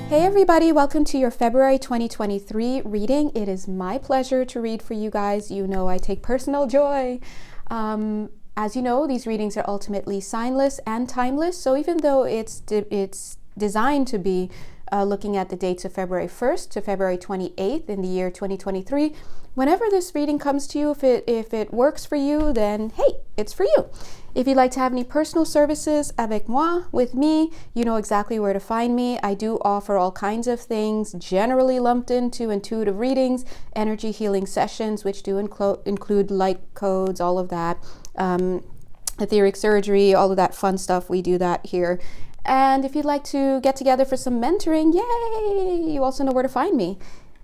Hey everybody, welcome to your February 2023 reading. It is my pleasure to read for you guys. You know I take personal joy. As you know, these readings are ultimately signless and timeless. So even though it's designed to be looking at the dates of February 1st to February 28th in the year 2023, whenever this reading comes to you, if it works for you, then hey, it's for you. If you'd like to have any personal services avec moi, with me, you know exactly where to find me. I do offer all kinds of things, generally lumped into intuitive readings, energy healing sessions, which do include light codes, all of that, etheric surgery, all of that fun stuff. We do that here. And if you'd like to get together for some mentoring, yay, you also know where to find me.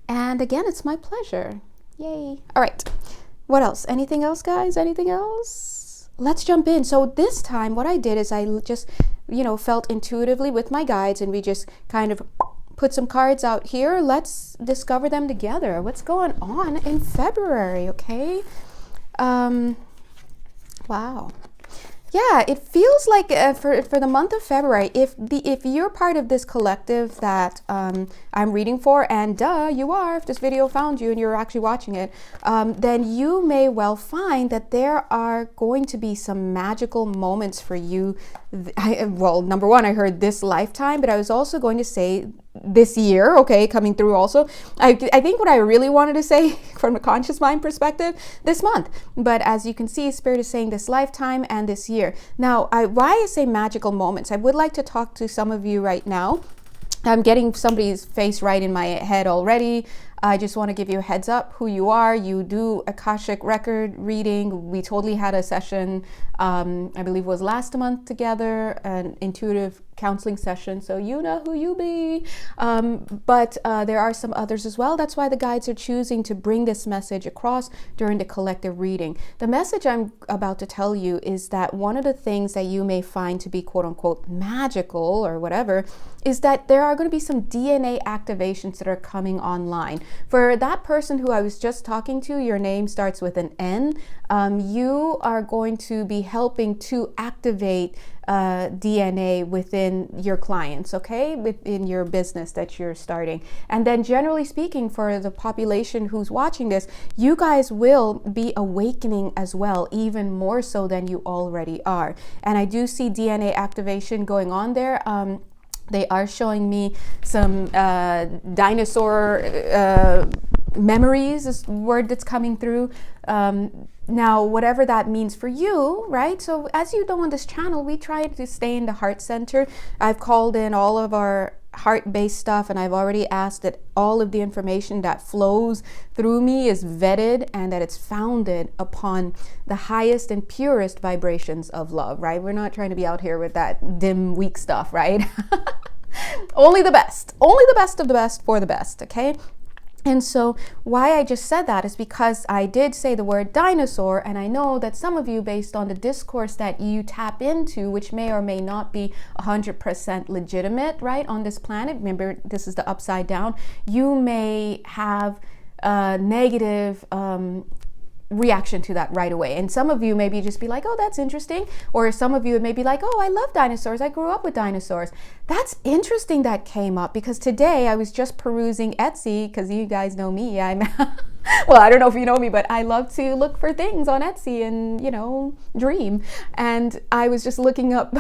And again, it's my pleasure. Yay. All right. What else? Anything else, guys? Anything else? Let's jump in. So this time what I did is I just, felt intuitively with my guides, and we just kind of put some cards out here. Let's discover them together. What's going on in February, okay? Wow. Yeah, it feels like for the month of February, if you're part of this collective that I'm reading for, and duh, you are, if this video found you and you're actually watching it, then you may well find that there are going to be some magical moments for you. Well, number one, I heard this lifetime, but I was also going to say this year, okay, coming through also. I think what I really wanted to say from a conscious mind perspective, this month. But as you can see, Spirit is saying this lifetime and this year. Now, why I say magical moments, I would like to talk to some of you right now. I'm getting somebody's face right in my head already. I just want to give you a heads up who you are. You do Akashic record reading. We totally had a session, I believe it was last month together, an intuitive counseling session. So you know who you be. But there are some others as well. That's why the guides are choosing to bring this message across during the collective reading. The message I'm about to tell you is that one of the things that you may find to be quote unquote magical or whatever is that there are going to be some DNA activations that are coming online. For that person who I was just talking to, your name starts with an N. You are going to be helping to activate DNA within your clients, okay, within your business that you're starting. And then generally speaking, for the population who's watching this, you guys will be awakening as well, even more so than you already are. And I do see DNA activation going on there. They are showing me some dinosaur memories, is the word that's coming through. Now, whatever that means for you, right? So as you know on this channel, we try to stay in the heart center. I've called in all of our heart-based stuff, and I've already asked that all of the information that flows through me is vetted and that it's founded upon the highest and purest vibrations of love, right? We're not trying to be out here with that dim, weak stuff, right? Only the best of the best for the best, okay? And so why I just said that is because I did say the word dinosaur, and I know that some of you, based on the discourse that you tap into, which may or may not be 100% legitimate, right, on this planet, remember this is the upside down, you may have a negative reaction to that right away. And some of you maybe just be like, oh, that's interesting. Or some of you may be like, oh, I love dinosaurs. I grew up with dinosaurs. That's interesting that came up, because today I was just perusing Etsy, because you guys know me. I'm well, I don't know if you know me, but I love to look for things on Etsy and, dream. And I was just looking up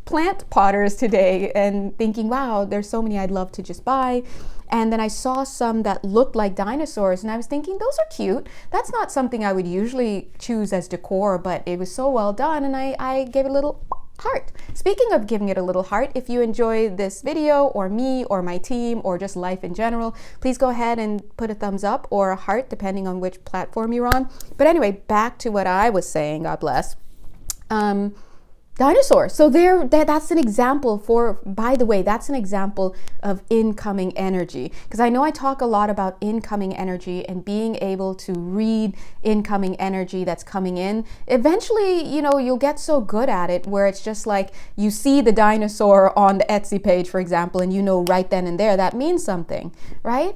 plant potters today and thinking, wow, there's so many I'd love to just buy. And then I saw some that looked like dinosaurs, and I was thinking, those are cute. That's not something I would usually choose as decor, but it was so well done, and I gave it a little heart. Speaking of giving it a little heart, if you enjoy this video or me or my team or just life in general, please go ahead and put a thumbs up or a heart, depending on which platform you're on. But anyway, back to what I was saying, God bless. dinosaur. So that's an example by the way, that's an example of incoming energy. Because I know I talk a lot about incoming energy and being able to read incoming energy that's coming in. Eventually, you'll get so good at it where it's just like you see the dinosaur on the Etsy page, for example, and right then and there that means something, right?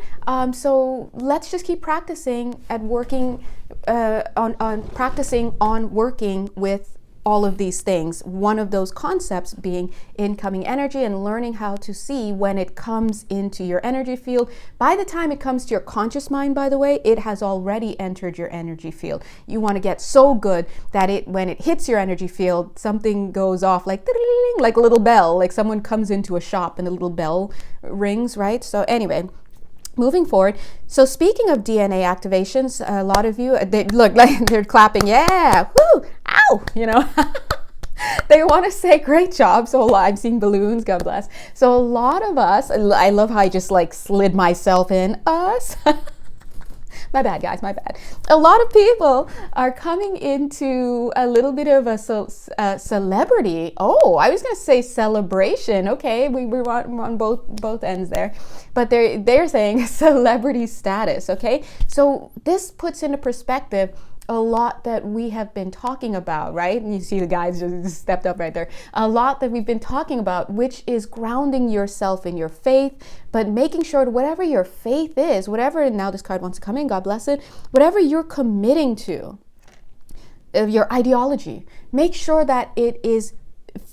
So let's just keep practicing at working on working with all of these things. One of those concepts being incoming energy and learning how to see when it comes into your energy field. By the time it comes to your conscious mind, by the way, it has already entered your energy field. You want to get so good that when it hits your energy field, something goes off like a little bell, like someone comes into a shop and a little bell rings, right? So anyway, moving forward. So speaking of DNA activations, a lot of you, they look like they're clapping. Yeah, woo, ow, they want to say great job. So I'm seeing balloons, God bless. So a lot of us, I love how I just like slid myself in, us. My bad, guys, my bad. A lot of people are coming into a little bit of a celebrity. Oh, I was going to say celebration. Okay, we're on both ends there. But they're saying celebrity status, okay? So this puts into perspective a lot that we have been talking about, right? And you see the guys just stepped up right there. A lot that we've been talking about, which is grounding yourself in your faith, but making sure that whatever your faith is, whatever, and now this card wants to come in, God bless it, whatever you're committing to, your ideology, make sure that it is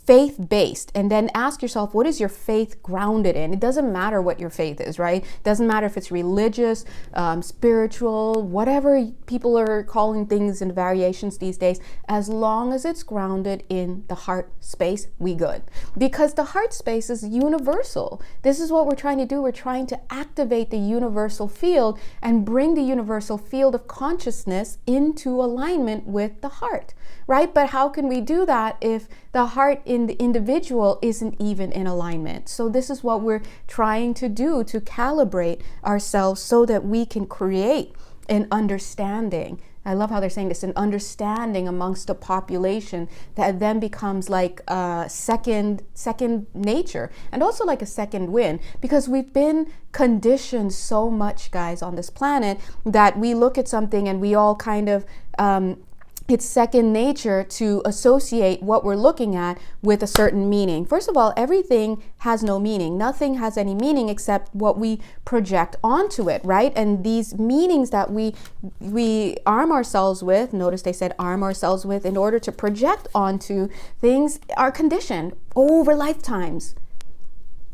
faith-based, and then ask yourself, what is your faith grounded in? It doesn't matter what your faith is, right? It doesn't matter if it's religious, spiritual, whatever people are calling things in variations these days, as long as it's grounded in the heart space, we good. Because the heart space is universal. This is what we're trying to do. We're trying to activate the universal field and bring the universal field of consciousness into alignment with the heart, right? But how can we do that if the heart in the individual isn't even in alignment? So this is what we're trying to do, to calibrate ourselves so that we can create an understanding. I love how they're saying this, an understanding amongst the population that then becomes like a second nature, and also like a second wind, because we've been conditioned so much, guys, on this planet that we look at something and we all kind of it's second nature to associate what we're looking at with a certain meaning. First of all, everything has no meaning. Nothing has any meaning except what we project onto it, right? And these meanings that we arm ourselves with, notice they said arm ourselves with, in order to project onto things, are conditioned over lifetimes.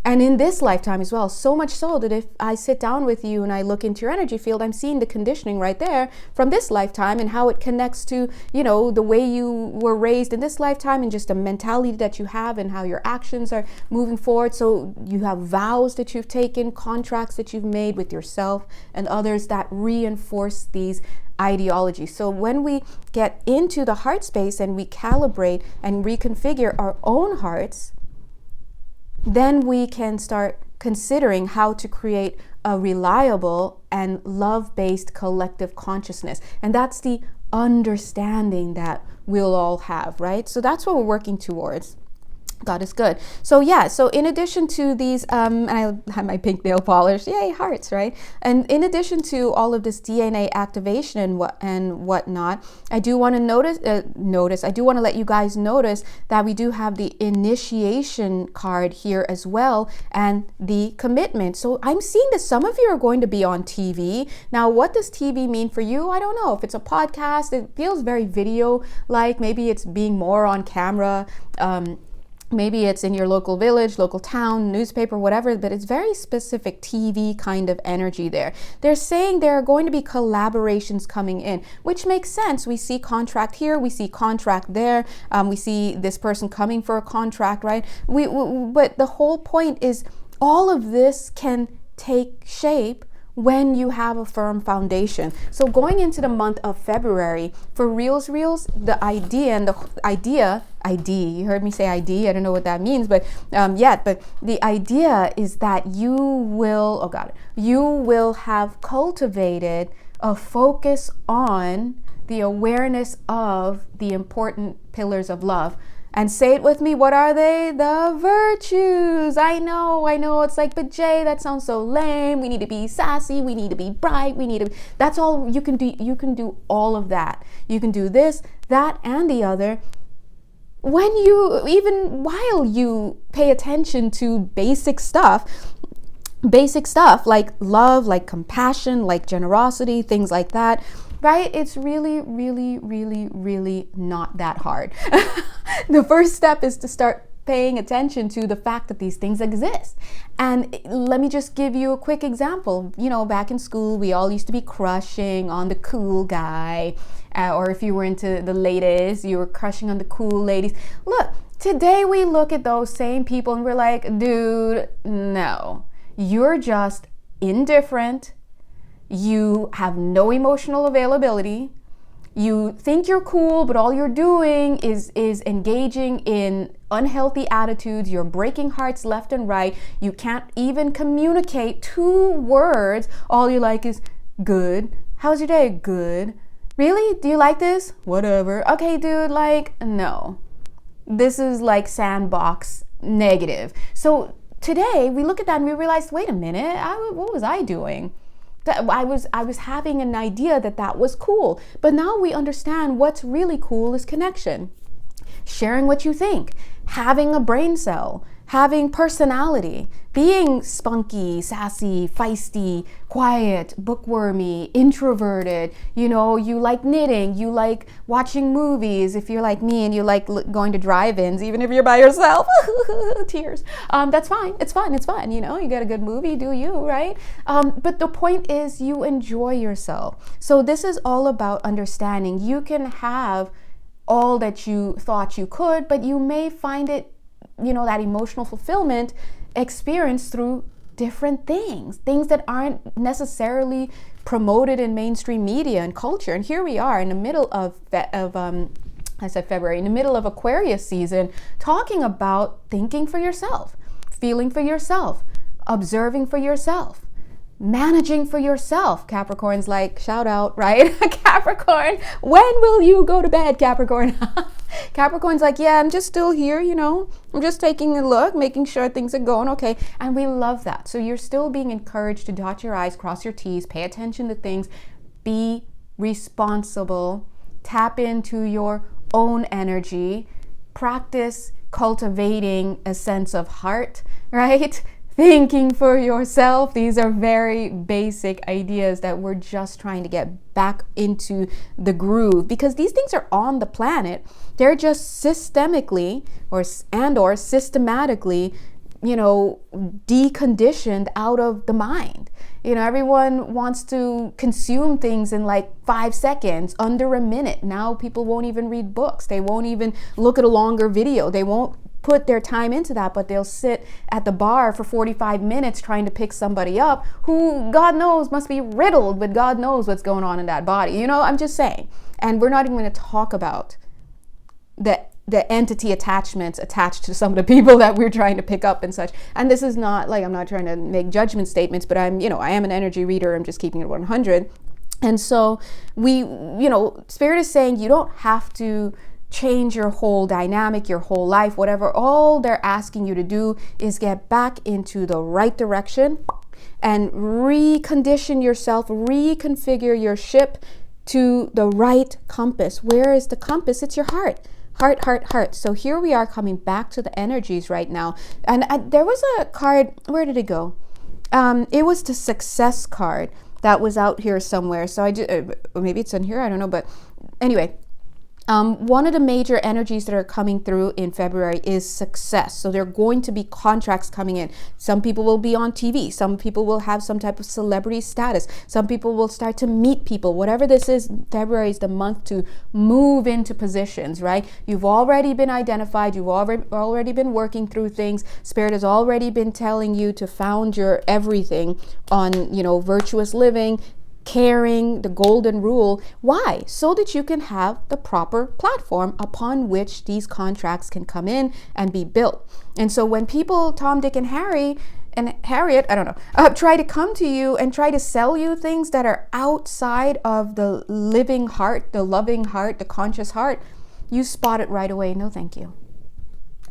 And in this lifetime as well, so much so that if I sit down with you and I look into your energy field, I'm seeing the conditioning right there from this lifetime and how it connects to, the way you were raised in this lifetime and just the mentality that you have and how your actions are moving forward. So you have vows that you've taken, contracts that you've made with yourself and others that reinforce these ideologies. So when we get into the heart space and we calibrate and reconfigure our own hearts, then we can start considering how to create a reliable and love-based collective consciousness. And that's the understanding that we'll all have, right? So that's what we're working towards. God is good. So yeah, so in addition to these, and I have my pink nail polish, yay, hearts, right? And in addition to all of this DNA activation and whatnot, I do want to I do want to let you guys notice that we do have the initiation card here as well, and the commitment. So I'm seeing that some of you are going to be on TV. Now, what does TV mean for you? I don't know. If it's a podcast, it feels very video-like. Maybe it's being more on camera. Maybe it's in your local village, local town, newspaper, whatever, but it's very specific TV kind of energy there. They're saying there are going to be collaborations coming in, which makes sense. We see contract here, we see contract there, we see this person coming for a contract, right? But the whole point is all of this can take shape when you have a firm foundation. So going into the month of February, for reals, the idea and the idea, you heard me say ID, I don't know what that means, but but the idea is that you will have cultivated a focus on the awareness of the important pillars of love. And say it with me. What are they? The virtues. I know. It's like, but Jay, that sounds so lame. We need to be sassy. We need to be bright. That's all you can do. You can do all of that. You can do this, that, and the other. While you pay attention to basic stuff like love, like compassion, like generosity, things like that, right? It's really, really, really, really not that hard. The first step is to start paying attention to the fact that these things exist. And let me just give you a quick example. Back in school, we all used to be crushing on the cool guy. Or if you were into the ladies, you were crushing on the cool ladies. Look, today we look at those same people and we're like, dude, no. You're just indifferent. You have no emotional availability. You think you're cool, but all you're doing is engaging in unhealthy attitudes. You're breaking hearts left and right. You can't even communicate 2 words. All you like is good. How's your day? Good. Really? Do you like this? Whatever. Okay, dude, no. This is like sandbox negative. So today we look at that and we realize, wait a minute, what was I doing? I was having an idea that was cool. But now we understand what's really cool is connection. Sharing what you think, having a brain cell, having personality, being spunky, sassy, feisty, quiet, bookwormy, introverted. You like knitting, you like watching movies. If you're like me and you like going to drive-ins, even if you're by yourself, tears. That's fine. It's fun. You get a good movie, do you, right? But the point is you enjoy yourself. So this is all about understanding. You can have all that you thought you could, but you may find it, that emotional fulfillment experience through different things that aren't necessarily promoted in mainstream media and culture. And here we are in the middle of February, in the middle of Aquarius season, talking about thinking for yourself, feeling for yourself, observing for yourself, managing for yourself. Capricorn's like, shout out, right? Capricorn, when will you go to bed, Capricorn? Capricorn's like, yeah, I'm just still here, I'm just taking a look, making sure things are going okay. And we love that. So you're still being encouraged to dot your I's, cross your T's, pay attention to things, be responsible, tap into your own energy, practice cultivating a sense of heart, right? Thinking for yourself. These are very basic ideas that we're just trying to get back into the groove, because these things are on the planet. They're just systematically deconditioned out of the mind. Everyone wants to consume things in like 5 seconds, under a minute. Now people won't even read books. They won't even look at a longer video. They won't put their time into that, but they'll sit at the bar for 45 minutes trying to pick somebody up who God knows must be riddled with God knows what's going on in that body. I'm just saying. And we're not even going to talk about the entity attachments attached to some of the people that we're trying to pick up and such. And this is not like, I'm not trying to make judgment statements, but I am an energy reader. I'm just keeping it 100. And so Spirit is saying you don't have to change your whole dynamic, your whole life, whatever. All they're asking you to do is get back into the right direction and recondition yourself, reconfigure your ship to the right compass. Where is the compass? It's your heart. Heart. So here we are coming back to the energies right now. And there was a card, where did it go? It was the success card that was out here somewhere. So maybe it's in here, I don't know. But anyway, one of the major energies that are coming through in February is success. So there are going to be contracts coming in. Some people will be on TV. Some people will have some type of celebrity status. Some people will start to meet people. Whatever this is, February is the month to move into positions, right? You've already been identified. You've already been working through things. Spirit has already been telling you to found your everything on, virtuous living, caring, the golden rule. Why? So that you can have the proper platform upon which these contracts can come in and be built. And so when people, Tom, Dick, and Harry and Harriet, I don't know, try to come to you and try to sell you things that are outside of the living heart, the loving heart, the conscious heart, you spot it right away. No, thank you.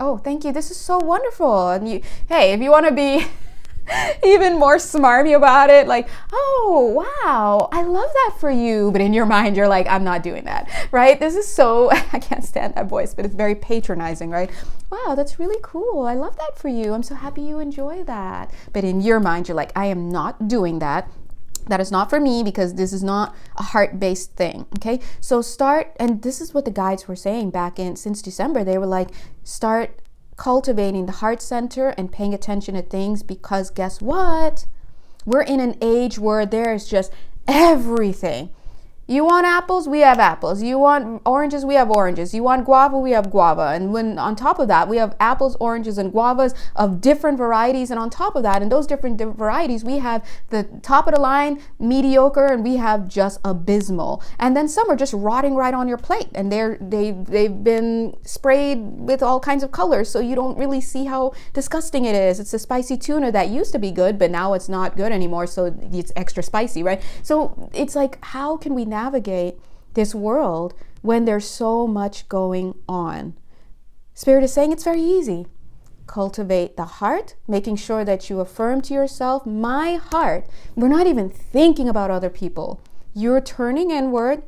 Oh, thank you. This is so wonderful. And hey, if you want to be even more smarmy about it, like, oh, wow, I love that for you. But in your mind, you're like, I'm not doing that, right? This is so, I can't stand that voice, but it's very patronizing, right? Wow, that's really cool. I love that for you. I'm so happy you enjoy that. But in your mind, you're like, I am not doing that. That is not for me, because this is not a heart-based thing, okay? So start, and this is what the guides were saying back in, since December, they were like, start cultivating the heart center and paying attention to things, because guess what? We're in an age where there's just everything. You want apples? We have apples. You want oranges? We have oranges. You want guava? We have guava. And when on top of that, we have apples, oranges, and guavas of different varieties. And on top of that, in those different varieties, we have the top of the line, mediocre, and we have just abysmal. And then some are just rotting right on your plate, and they've been sprayed with all kinds of colors, so you don't really see how disgusting it is. It's a spicy tuna that used to be good, but now it's not good anymore, so it's extra spicy, right? So it's like, how can we navigate this world when there's so much going on? Spirit is saying it's very easy. Cultivate the heart, making sure that you affirm to yourself, my heart. We're not even thinking about other people. You're turning inward.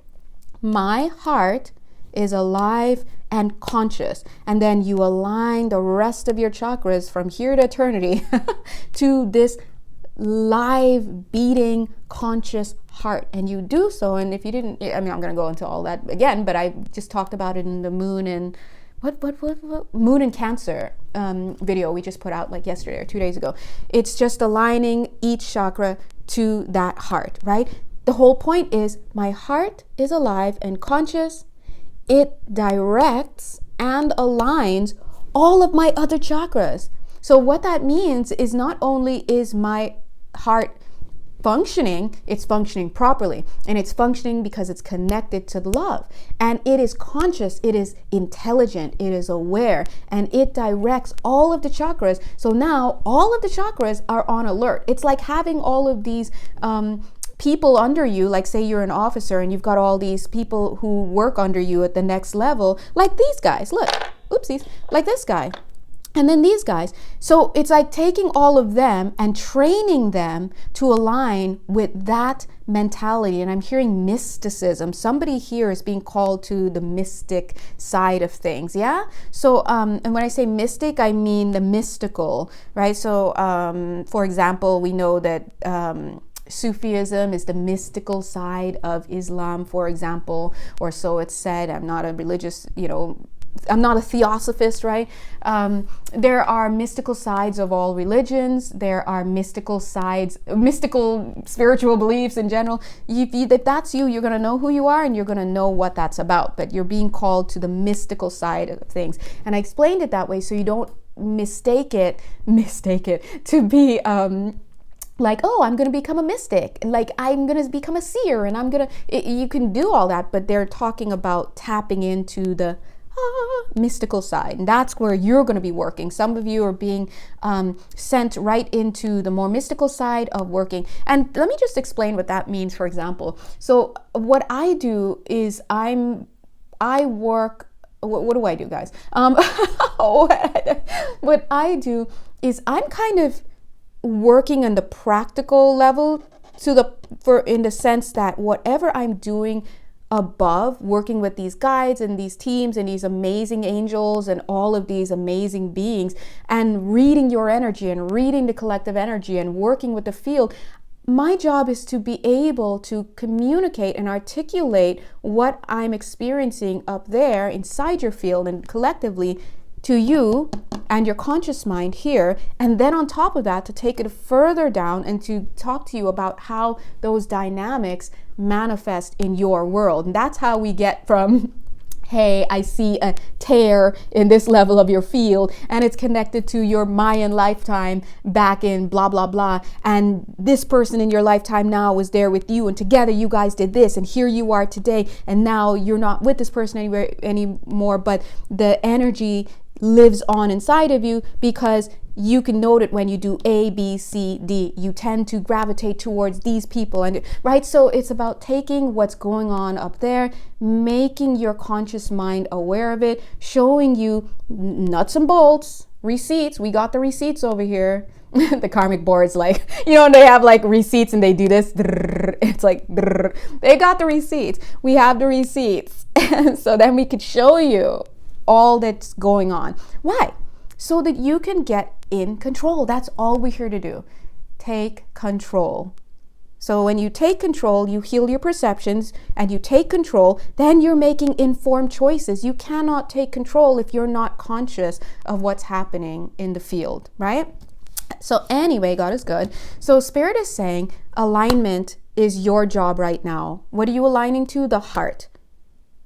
My heart is alive and conscious. And then you align the rest of your chakras from here to eternity to this live, beating, conscious heart. And you do so, and if you didn't, I mean, I'm going to go into all that again, but I just talked about it in the moon and moon and Cancer video we just put out like yesterday or 2 days ago. It's just aligning each chakra to that heart, right? The whole point is, my heart is alive and conscious. It directs and aligns all of my other chakras. So what that means is, not only is my heart functioning, it's functioning properly, and it's functioning because it's connected to love, and it is conscious, it is intelligent, it is aware, and it directs all of the chakras. So now all of the chakras are on alert. It's like having all of these people under you, like say you're an officer and you've got all these people who work under you at the next level, like these guys, look, oopsies, like this guy. And then these guys. So it's like taking all of them and training them to align with that mentality. And I'm hearing mysticism. Somebody here is being called to the mystic side of things. Yeah. So, and when I say mystic, I mean the mystical, right? So, for example, we know that, Sufism is the mystical side of Islam, for example, or so it's said. I'm not a religious, I'm not a theosophist, right? There are mystical sides of all religions. There are mystical sides, mystical spiritual beliefs in general. If that's you, you're going to know who you are and you're going to know what that's about. But you're being called to the mystical side of things. And I explained it that way so you don't mistake it to be like, oh, I'm going to become a mystic, like I'm going to become a seer, and you can do all that, but they're talking about tapping into the mystical side, and that's where you're going to be working. Some of you are being sent right into the more mystical side of working. And let me just explain what that means, for example. So what I do is I work, what do I do, guys? What I do is I'm kind of working on the practical level in the sense that whatever I'm doing above, working with these guides and these teams and these amazing angels and all of these amazing beings, and reading your energy and reading the collective energy and working with the field, my job is to be able to communicate and articulate what I'm experiencing up there inside your field and collectively to you and your conscious mind here, and then on top of that to take it further down and to talk to you about how those dynamics manifest in your world. And that's how we get from, hey, I see a tear in this level of your field and it's connected to your Mayan lifetime back in blah, blah, blah. And this person in your lifetime now was there with you, and together you guys did this, and here you are today. And now you're not with this person anymore, but the energy lives on inside of you because you can note it when you do A, B, C, D. You tend to gravitate towards these people, and right? So it's about taking what's going on up there, making your conscious mind aware of it, showing you nuts and bolts, receipts. We got the receipts over here. The karmic board's like, they have like receipts and they do this. It's like, they got the receipts. We have the receipts. So then we could show you all that's going on. Why? So that you can get in control. That's all we're here to do. Take control. So when you take control, you heal your perceptions and you take control, then you're making informed choices. You cannot take control if you're not conscious of what's happening in the field, right? So anyway, God is good. So Spirit is saying alignment is your job right now. What are you aligning to? The heart.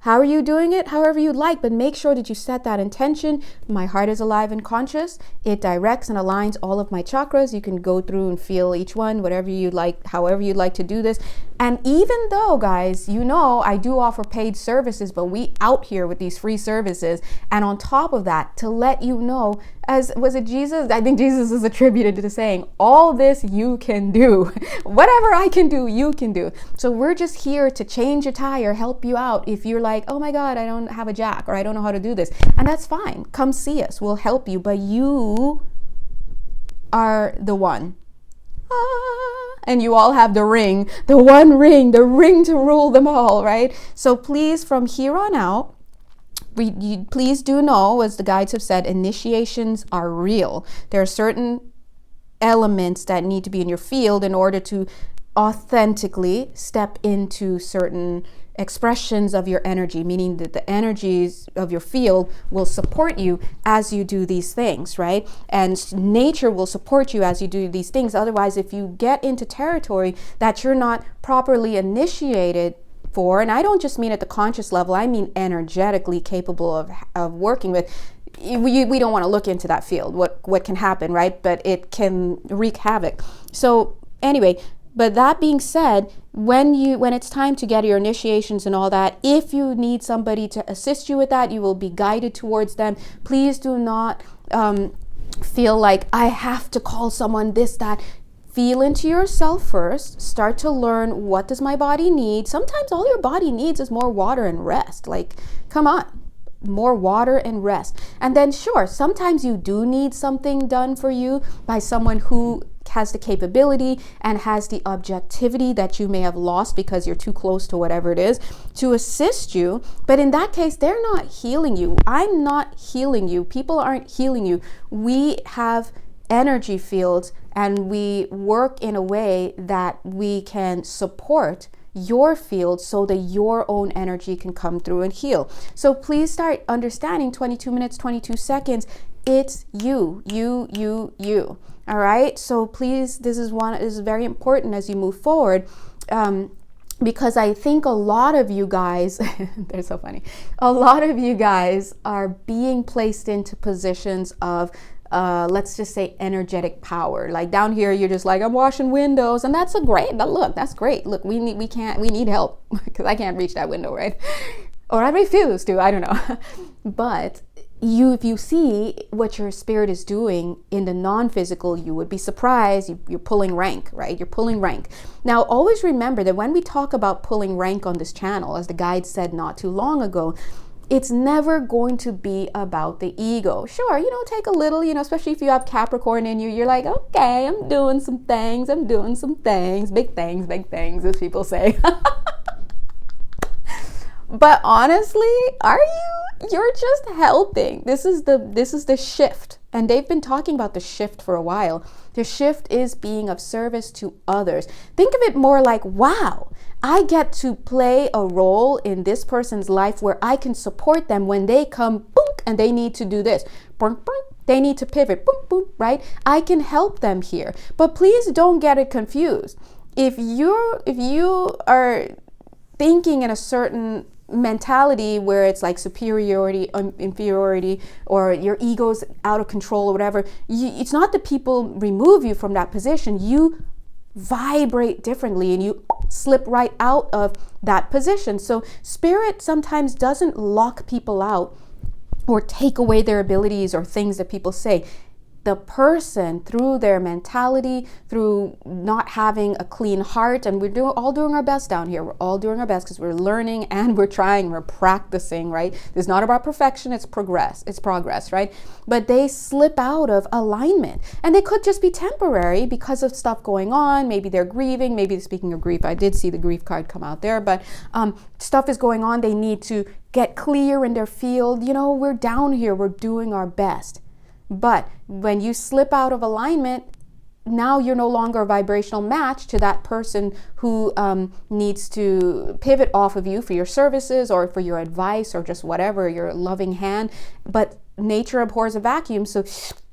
How are you doing it? However you'd like, but make sure that you set that intention. My heart is alive and conscious. It directs and aligns all of my chakras. You can go through and feel each one, whatever you like, however you'd like to do this. And even though, guys, I do offer paid services, but we out here with these free services. And on top of that, to let you know, was it Jesus? I think Jesus is attributed to saying, all this you can do. Whatever I can do, you can do. So we're just here to change a tire, help you out. If you're like, oh my God, I don't have a jack, or I don't know how to do this. And that's fine. Come see us. We'll help you. But you are the one. And you all have the ring, the one ring, the ring to rule them all, right? So please, from here on out, please do know, as the guides have said, initiations are real. There are certain elements that need to be in your field in order to authentically step into certain expressions of your energy, meaning that the energies of your field will support you as you do these things, right? And nature will support you as you do these things. Otherwise, if you get into territory that you're not properly initiated for, and I don't just mean at the conscious level, I mean energetically capable of working with, we don't want to look into that field, what can happen, right? But it can wreak havoc. So anyway, but that being said, when it's time to get your initiations and all that, if you need somebody to assist you with that, you will be guided towards them. Please do not feel like I have to call someone this, that. Feel into yourself first. Start to learn, what does my body need? Sometimes all your body needs is more water and rest. Like, come on. More water and rest. And then sure, sometimes you do need something done for you by someone who has the capability and has the objectivity that you may have lost because you're too close to whatever it is to assist you. But in that case, they're not healing you. I'm not healing you. People aren't healing you. We have energy fields and we work in a way that we can support your field so that your own energy can come through and heal. So please start understanding 22 minutes, 22 seconds. It's you. All right. So please, this is very important as you move forward. Because I think a lot of you guys, they're so funny. A lot of you guys are being placed into positions of let's just say energetic power. Like down here, you're just like, I'm washing windows, and that's that's great. Look, we need help because I can't reach that window, right? Or I refuse to, I don't know. But if you see what your spirit is doing in the non-physical, you would be surprised. You're pulling rank, right? You're pulling rank. Now, always remember that when we talk about pulling rank on this channel, as the guide said not too long ago, it's never going to be about the ego. Sure, take a little, especially if you have Capricorn in you, you're like, okay, I'm doing some things, big things, as people say. But honestly, are you? You're just helping. This is the shift. And they've been talking about the shift for a while. The shift is being of service to others. Think of it more like, wow, I get to play a role in this person's life where I can support them when they come, boom, and they need to do this. Boom, boom, they need to pivot, boom, boom, right? I can help them here. But please don't get it confused. If you are thinking in a certain mentality where it's like superiority, inferiority, or your ego's out of control or whatever, it's not that people remove you from that position. You vibrate differently and you slip right out of that position. So spirit sometimes doesn't lock people out or take away their abilities or things that people say. the person, through their mentality, through not having a clean heart, and we're all doing our best down here. We're all doing our best because we're learning and we're trying, we're practicing, right? It's not about perfection, it's progress, right? But they slip out of alignment, and they could just be temporary because of stuff going on. Maybe they're grieving. Maybe, speaking of grief, I did see the grief card come out there, but stuff is going on. They need to get clear in their field. We're down here, we're doing our best. But when you slip out of alignment, now you're no longer a vibrational match to that person who needs to pivot off of you for your services or for your advice or just whatever, your loving hand. But nature abhors a vacuum, so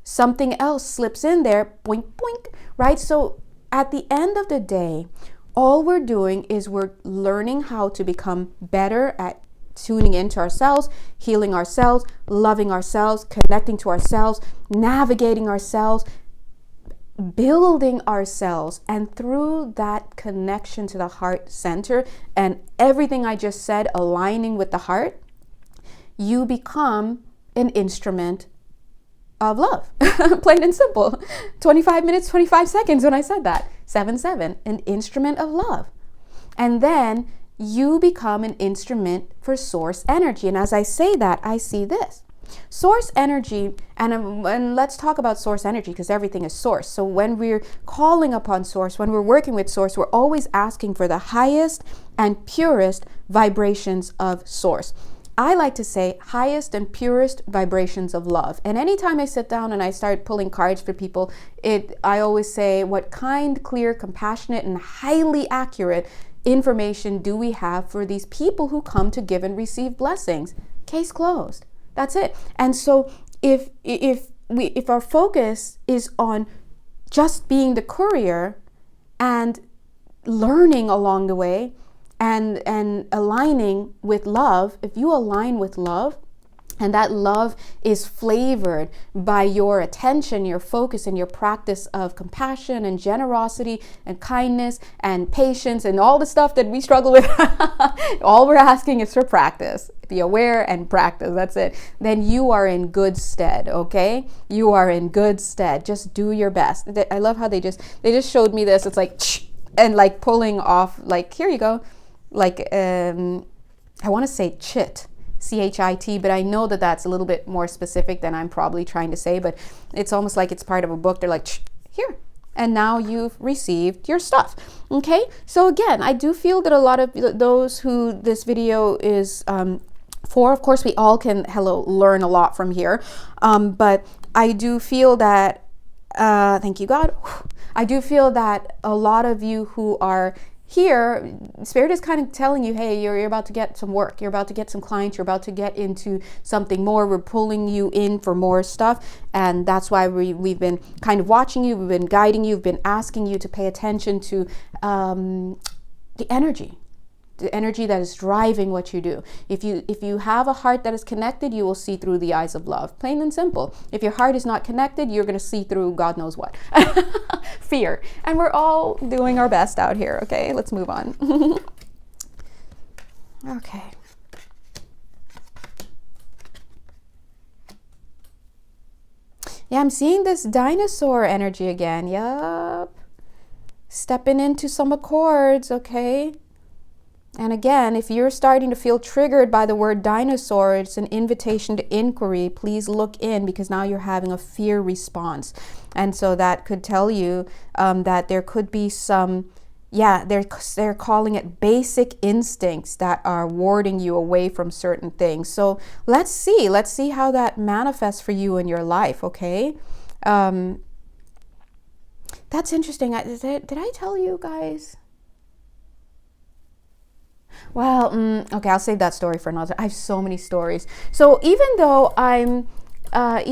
something else slips in there, boink, boink, right? So at the end of the day, all we're doing is we're learning how to become better at tuning into ourselves, healing ourselves, loving ourselves, connecting to ourselves, navigating ourselves, building ourselves. And through that connection to the heart center and everything I just said, aligning with the heart, you become an instrument of love. Plain and simple. 25 minutes, 25 seconds when I said that. 7-7, an instrument of love. And then you become an instrument for source energy. And as I say that, I see this. Source energy, and let's talk about source energy because everything is source. So when we're calling upon source, when we're working with source, we're always asking for the highest and purest vibrations of source. I like to say highest and purest vibrations of love. And anytime I sit down and I start pulling cards for people, I always say, what kind, clear, compassionate, and highly accurate information do we have for these people who come to give and receive blessings? Case closed. That's it. And so if our focus is on just being the courier and learning along the way and aligning with love, if you align with love, and that love is flavored by your attention, your focus, and your practice of compassion and generosity and kindness and patience and all the stuff that we struggle with. All we're asking is for practice. Be aware and practice. That's it. Then you are in good stead, okay? You are in good stead. Just do your best. I love how they just showed me this. It's like, and like pulling off, like, here you go. Like, I want to say chit. CHIT, but I know that that's a little bit more specific than I'm probably trying to say, but it's almost like it's part of a book. They're like, here, and now you've received your stuff. Okay, so again, I do feel that a lot of those who this video is for, of course, we all can learn a lot from here, but I do feel that, thank you, God, I do feel that a lot of you who are here, Spirit is kind of telling you, hey, you're about to get some work, you're about to get some clients, you're about to get into something more. We're pulling you in for more stuff, and that's why we've been kind of watching you, we've been guiding you, we've been asking you to pay attention to the energy that is driving what you do. If you have a heart that is connected, you will see through the eyes of love. Plain and simple. If your heart is not connected, you're going to see through God knows what. Fear. And we're all doing our best out here, okay? Let's move on. Okay. Yeah, I'm seeing this dinosaur energy again. Yup. Stepping into some accords, okay? And again, if you're starting to feel triggered by the word dinosaur, it's an invitation to inquiry. Please look in, because now you're having a fear response. And so that could tell you that there could be some, they're calling it basic instincts that are warding you away from certain things. So let's see how that manifests for you in your life, okay? That's interesting. Did I tell you guys? Well, okay, I'll save that story for another. I have so many stories. So even though I am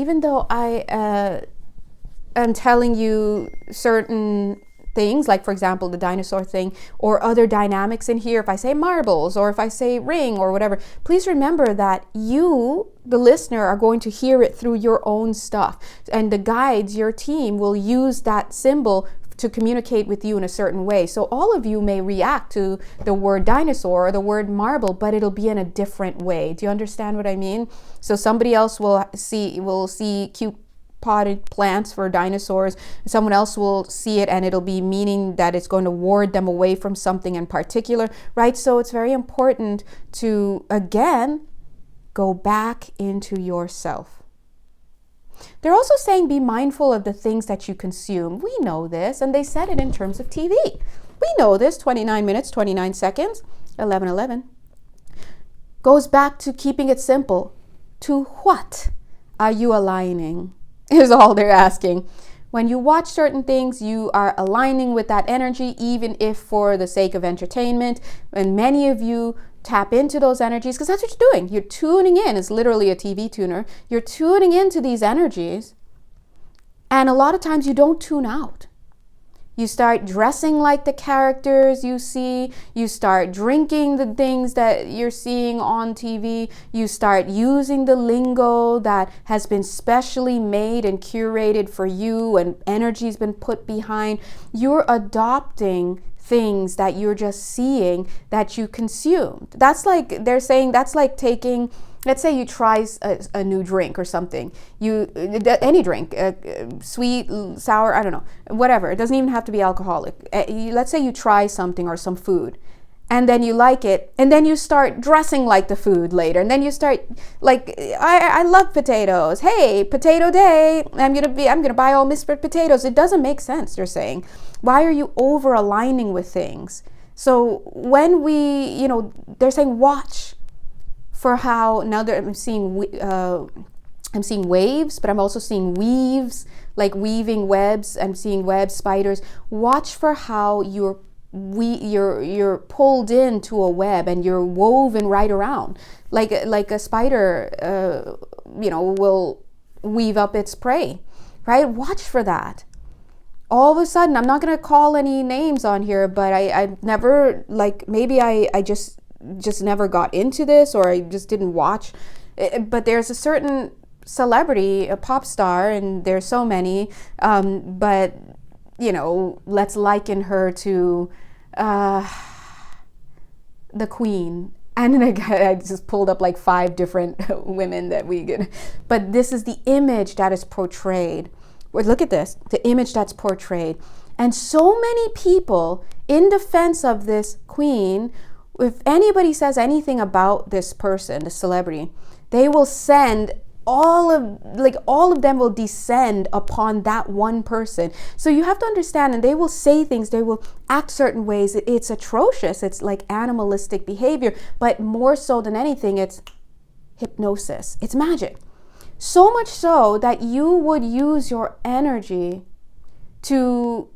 telling you certain things, like for example the dinosaur thing, or other dynamics in here, if I say marbles or if I say ring or whatever, please remember that you, the listener, are going to hear it through your own stuff, and the guides, your team, will use that symbol to communicate with you in a certain way. So all of you may react to the word dinosaur or the word marble, but it'll be in a different way. Do you understand what I mean? So somebody else will see cute potted plants for dinosaurs. Someone else will see it and it'll be meaning that it's going to ward them away from something in particular, right? So it's very important to, again, go back into yourself. They're also saying be mindful of the things that you consume. We know this, and they said it in terms of TV. We know this, 29 minutes, 29 seconds, 11:11. Goes back to keeping it simple. To what are you aligning? Is all they're asking. When you watch certain things, you are aligning with that energy, even if for the sake of entertainment. And many of you tap into those energies because that's what you're doing. You're tuning in. It's literally a TV tuner. You're tuning into these energies. And a lot of times you don't tune out. You start dressing like the characters you see. You start drinking the things that you're seeing on TV. You start using the lingo that has been specially made and curated for you, and energy's been put behind. You're adopting things that you're just seeing that you consumed. That's like, they're saying that's like taking, let's say you try a new drink or something. Any drink, sweet, sour, I don't know, whatever. It doesn't even have to be alcoholic. Let's say you try something or some food, and then you like it, and then you start dressing like the food later, and then you start like, I love potatoes. Hey, potato day. I'm gonna buy all Miss potatoes. It doesn't make sense. They're saying, why are you over aligning with things? So when we, they're saying watch for how, now that I'm seeing waves, but I'm also seeing weaves, like weaving webs. I'm seeing webs, spiders. Watch for how you're pulled into a web and you're woven right around, like a spider, will weave up its prey, right? Watch for that. All of a sudden, I'm not gonna call any names on here, but I never, like, maybe I just never got into this, or I just didn't watch. But there's a certain celebrity, a pop star, and there's so many, but let's liken her to the Queen. And I just pulled up like 5 different women that we get. But this is the image that is portrayed. Look at this, the image that's portrayed. And so many people, in defense of this Queen, if anybody says anything about this person, the celebrity, they will send all of them will descend upon that one person. So you have to understand, and they will say things, they will act certain ways. It's atrocious. It's like animalistic behavior, but more so than anything, it's hypnosis. It's magic. So much so that you would use your energy to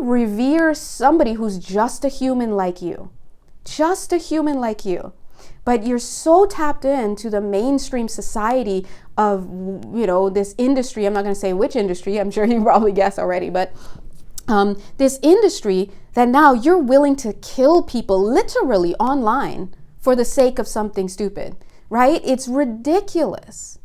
revere somebody who's just a human like you. Just a human like you. But you're so tapped into the mainstream society of, this industry. I'm not going to say which industry. I'm sure you probably guess already. But this industry that now you're willing to kill people literally online for the sake of something stupid, right? It's ridiculous.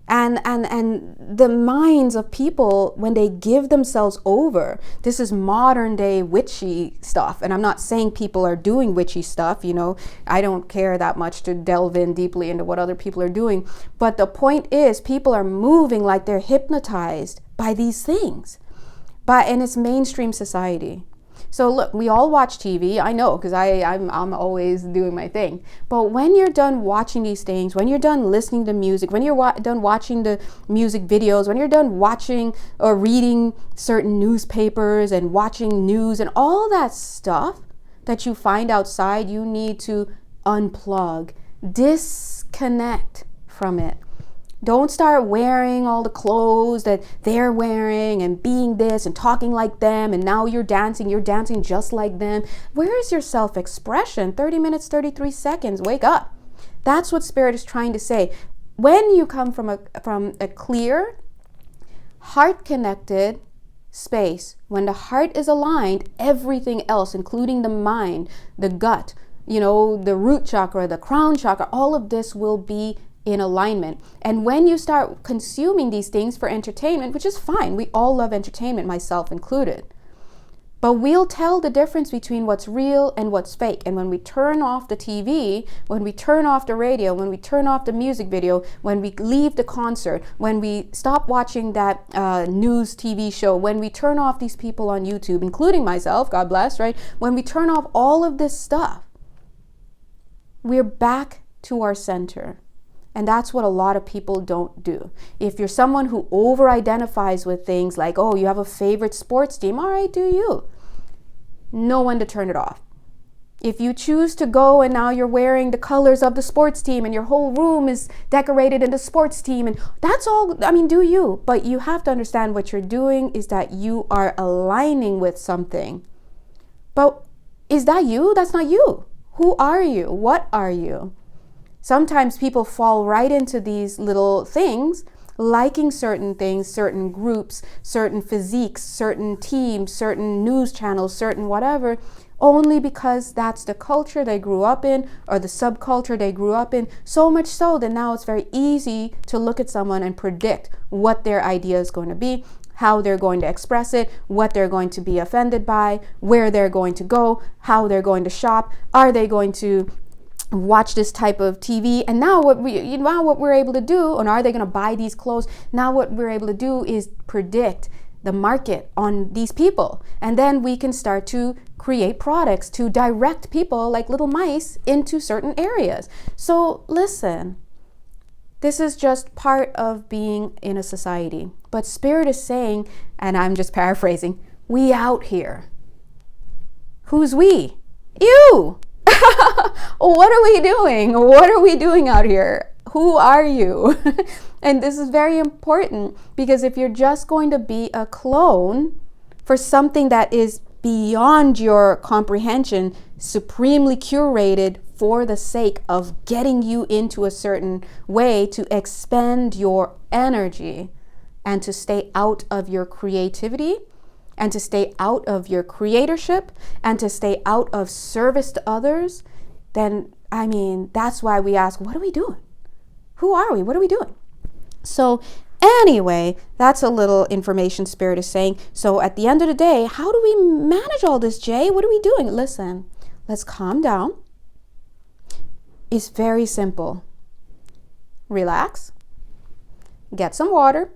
And the minds of people, when they give themselves over, this is modern day witchy stuff. And I'm not saying people are doing witchy stuff, I don't care that much to delve in deeply into what other people are doing. But the point is, people are moving like they're hypnotized by these things, and it's mainstream society. So look, we all watch TV. I know, because I'm always doing my thing. But when you're done watching these things, when you're done listening to music, when you're done watching the music videos, when you're done watching or reading certain newspapers and watching news and all that stuff that you find outside, you need to unplug, disconnect from it. Don't start wearing all the clothes that they're wearing and being this and talking like them, and now you're dancing just like them. Where is your self-expression? 30 minutes, 33 seconds, wake up. That's what Spirit is trying to say. When you come from a clear, heart-connected space, when the heart is aligned, everything else, including the mind, the gut, the root chakra, the crown chakra, all of this will be in alignment. And when you start consuming these things for entertainment, which is fine, we all love entertainment, myself included, But we'll tell the difference between what's real and what's fake. And when we turn off the TV, when we turn off the radio, when we turn off the music video, when we leave the concert, when we stop watching that news TV show, when we turn off these people on YouTube, including myself, God bless, right? When we turn off all of this stuff, we're back to our center. And that's what a lot of people don't do. If you're someone who over-identifies with things like, oh, you have a favorite sports team, all right, do you? Know when to turn it off. If you choose to go and now you're wearing the colors of the sports team and your whole room is decorated in the sports team, and that's all, I mean, do you? But you have to understand what you're doing is that you are aligning with something. But is that you? That's not you. Who are you? What are you? Sometimes people fall right into these little things, liking certain things, certain groups, certain physiques, certain teams, certain news channels, certain whatever, only because that's the culture they grew up in or the subculture they grew up in. So much so that now it's very easy to look at someone and predict what their idea is going to be, how they're going to express it, what they're going to be offended by, where they're going to go, how they're going to shop, are they going to watch this type of TV, and now what we're able to do, and are they going to buy these clothes? Now what we're able to do is predict the market on these people, and then we can start to create products to direct people like little mice into certain areas. So listen, this is just part of being in a society, but Spirit is saying, and I'm just paraphrasing, we out here. Who's we? You! What are we doing? What are we doing out here? Who are you? And this is very important, because if you're just going to be a clone for something that is beyond your comprehension, supremely curated for the sake of getting you into a certain way to expend your energy and to stay out of your creativity, and to stay out of your creatorship, and to stay out of service to others, then, I mean, that's why we ask, what are we doing? Who are we? What are we doing? So anyway, that's a little information Spirit is saying. So at the end of the day, how do we manage all this, Jay? What are we doing? Listen, let's calm down. It's very simple. Relax. Get some water.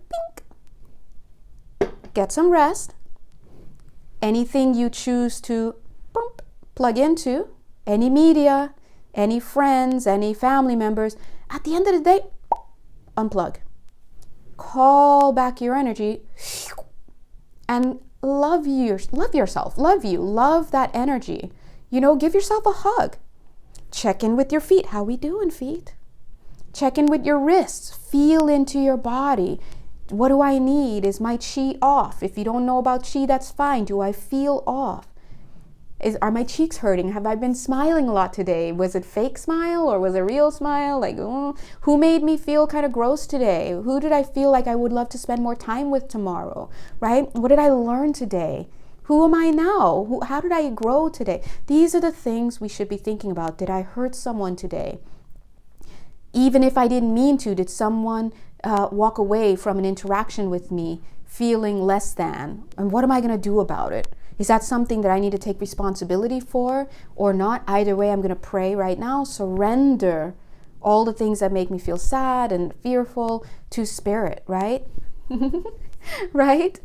Pink. Get some rest. Anything you choose to plug into, any media, any friends, any family members, at the end of the day, unplug. Call back your energy and love yourself, love that energy. You know, give yourself a hug. Check in with your feet. How we doing, feet? Check in with your wrists. Feel into your body. What do I need? Is my chi off? If you don't know about chi, that's fine. Do I feel off? Are my cheeks hurting? Have I been smiling a lot today? Was it fake smile or was it real smile? Like, who made me feel kind of gross today? Who did I feel like I would love to spend more time with tomorrow? Right? What did I learn today? Who am I now? How did I grow today? These are the things we should be thinking about. Did I hurt someone today? Even if I didn't mean to, did someone walk away from an interaction with me feeling less than? And what am I going to do about it? Is that something that I need to take responsibility for or not? Either way, I'm going to pray right now, surrender all the things that make me feel sad and fearful to Spirit, right? Right?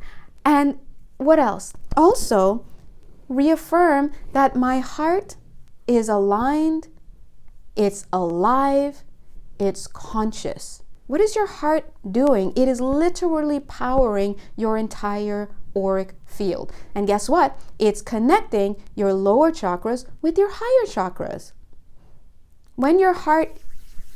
And what else? Also, reaffirm that my heart is aligned, it's alive, it's conscious. What is your heart doing? It is literally powering your entire auric field. And guess what? It's connecting your lower chakras with your higher chakras. When your heart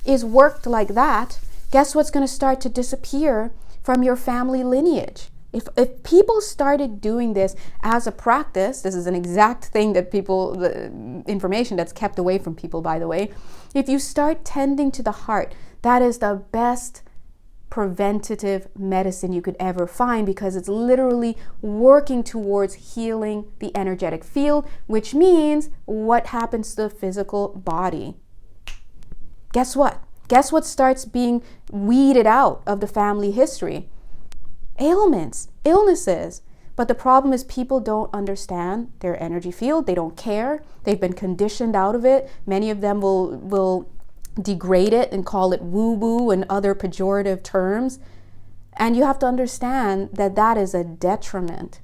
is worked like that, guess what's going to start to disappear from your family lineage? If people started doing this as a practice, this is an exact thing that the information that's kept away from people, by the way. If you start tending to the heart, that is the best preventative medicine you could ever find, because it's literally working towards healing the energetic field, which means what happens to the physical body. Guess what? Guess what starts being weeded out of the family history? Ailments, illnesses. But the problem is people don't understand their energy field. They don't care. They've been conditioned out of it. Many of them will degrade it and call it woo-woo and other pejorative terms. And you have to understand that that is a detriment,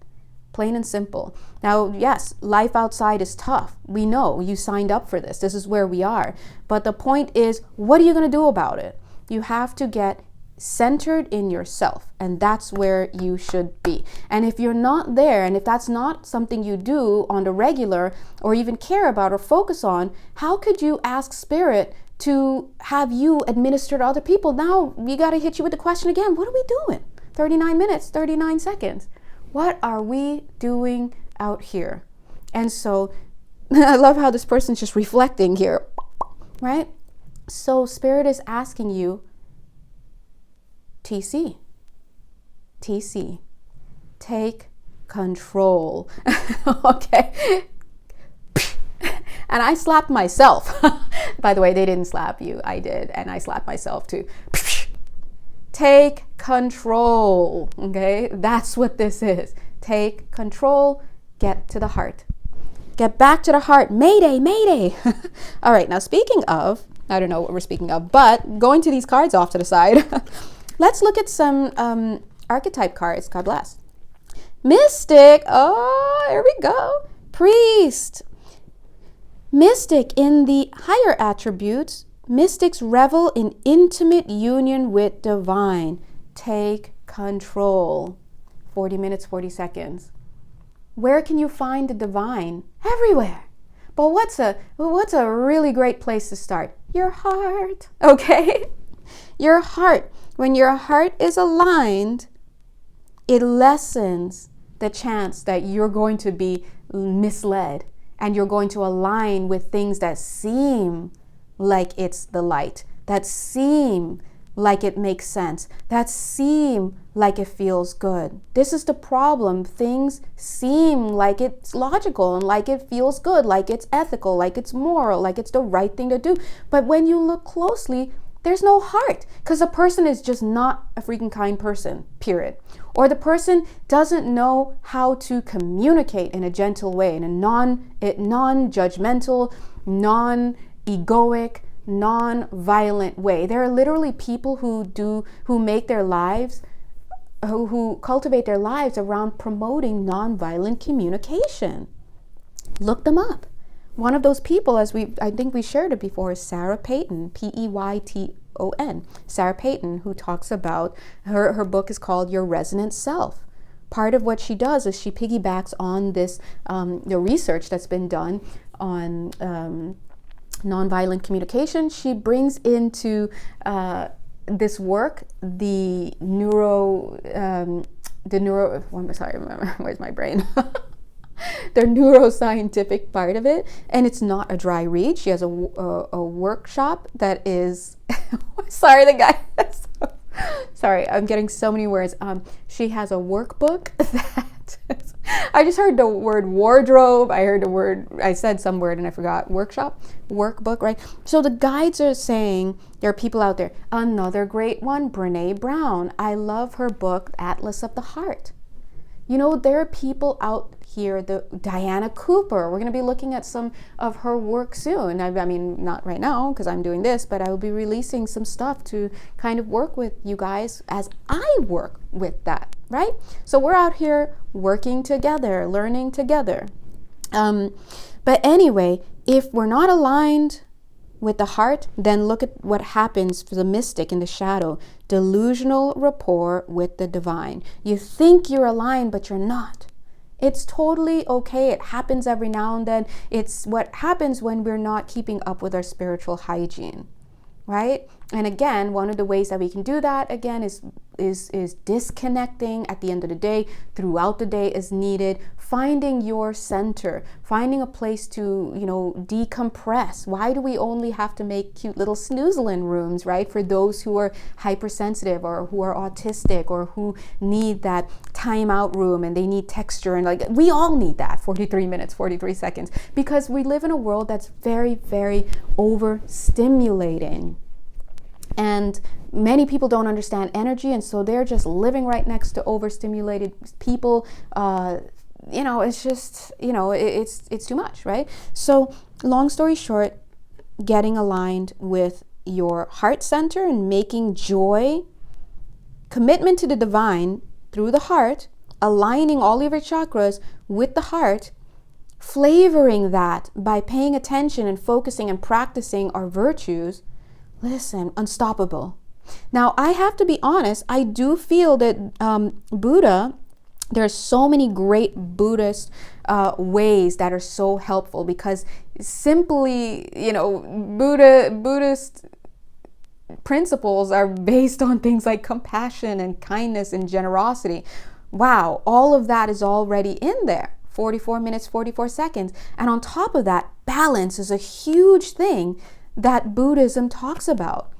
plain and simple. Now, yes, life outside is tough. We know you signed up for this. This is where we are. But the point is, what are you going to do about it? You have to get centered in yourself, and that's where you should be. And if you're not there, and if that's not something you do on the regular or even care about or focus on, how could you ask spirit to have you administer to other people? Now we got to hit you with the question again. What are we doing? 39 minutes, 39 seconds. What are we doing out here? And so I love how this person's just reflecting here, right? So spirit is asking you, TC, take control. Okay. And I slapped myself. By the way, they didn't slap you. I did. And I slapped myself too. Take control. Okay. That's what this is. Take control. Get to the heart. Get back to the heart. Mayday, mayday. All right. Now, speaking of, I don't know what we're speaking of, but going to these cards off to the side, let's look at some archetype cards. God bless. Mystic. Oh, here we go. Priest. Mystic, in the higher attributes, mystics revel in intimate union with divine. Take control. 40 minutes, 40 seconds. Where can you find the divine? Everywhere. But what's a really great place to start? Your heart, okay? Your heart. When your heart is aligned, it lessens the chance that you're going to be misled. And you're going to align with things that seem like it's the light, that seem like it makes sense, that seem like it feels good. This is the problem. Things seem like it's logical and like it feels good, like it's ethical, like it's moral, like it's the right thing to do. But when you look closely, there's no heart, because the person is just not a freaking kind person, period. Or the person doesn't know how to communicate in a gentle way, in a non-judgmental, non-egoic, non-violent way. There are literally people who make their lives, who cultivate their lives around promoting non-violent communication. Look them up. One of those people, I think we shared it before, is Sarah Payton, Peyton. Sarah Payton, who talks about, her book is called Your Resonant Self. Part of what she does is she piggybacks on this, the research that's been done on nonviolent communication. She brings into this work the where's my brain? The neuroscientific part of it, and it's not a dry read. She has a workshop that is sorry, I'm getting so many words. She has a workbook that I just heard the word wardrobe. I said some word and I forgot. Workbook, right? So the guides are saying there are people out there. Another great one, Brene Brown. I love her book, Atlas of the Heart. You know, there are people out here, Diana Cooper. We're going to be looking at some of her work soon. I mean, not right now because I'm doing this, but I will be releasing some stuff to kind of work with you guys as I work with that, right? So we're out here working together, learning together. But anyway, if we're not aligned with the heart, then look at what happens for the mystic in the shadow. Delusional rapport with the divine. You think you're aligned, but you're not. It's totally okay. It happens every now and then. It's what happens when we're not keeping up with our spiritual hygiene, right? And again, one of the ways that we can do that, again, is disconnecting at the end of the day, throughout the day is needed, finding your center, finding a place to, decompress. Why do we only have to make cute little snoozling rooms, right? For those who are hypersensitive or who are autistic or who need that timeout room and they need texture, and we all need that, 43 minutes, 43 seconds, because we live in a world that's very, very overstimulating. And Many people don't understand energy, and so they're just living right next to overstimulated people. It's just, it's too much, right? So long story short, getting aligned with your heart center and making joy, commitment to the divine through the heart, aligning all of your chakras with the heart, flavoring that by paying attention and focusing and practicing our virtues. Listen, unstoppable. Now, I have to be honest, I do feel that Buddha, there's so many great Buddhist ways that are so helpful, because simply, Buddhist principles are based on things like compassion and kindness and generosity. Wow, all of that is already in there. 44 minutes, 44 seconds. And on top of that, balance is a huge thing that Buddhism talks about.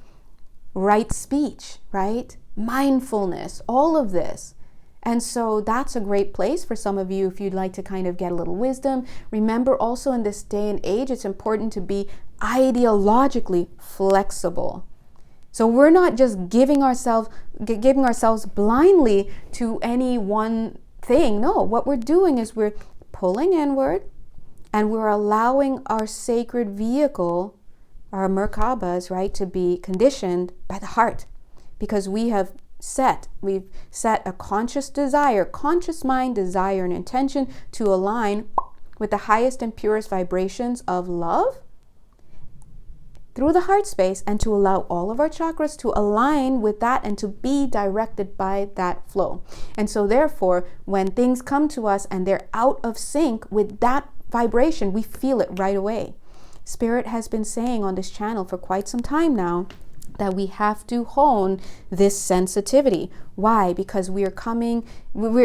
Right speech, right? Mindfulness, all of this. And so that's a great place for some of you if you'd like to kind of get a little wisdom. Remember also, in this day and age, it's important to be ideologically flexible. So we're not just giving ourselves blindly to any one thing. No, what we're doing is we're pulling inward, and we're allowing our sacred vehicle, our Merkabas, right, to be conditioned by the heart, because we've set a conscious desire, conscious mind, desire, and intention to align with the highest and purest vibrations of love through the heart space, and to allow all of our chakras to align with that and to be directed by that flow. And so therefore, when things come to us and they're out of sync with that vibration, we feel it right away. Spirit has been saying on this channel for quite some time now that we have to hone this sensitivity. Why? Because we're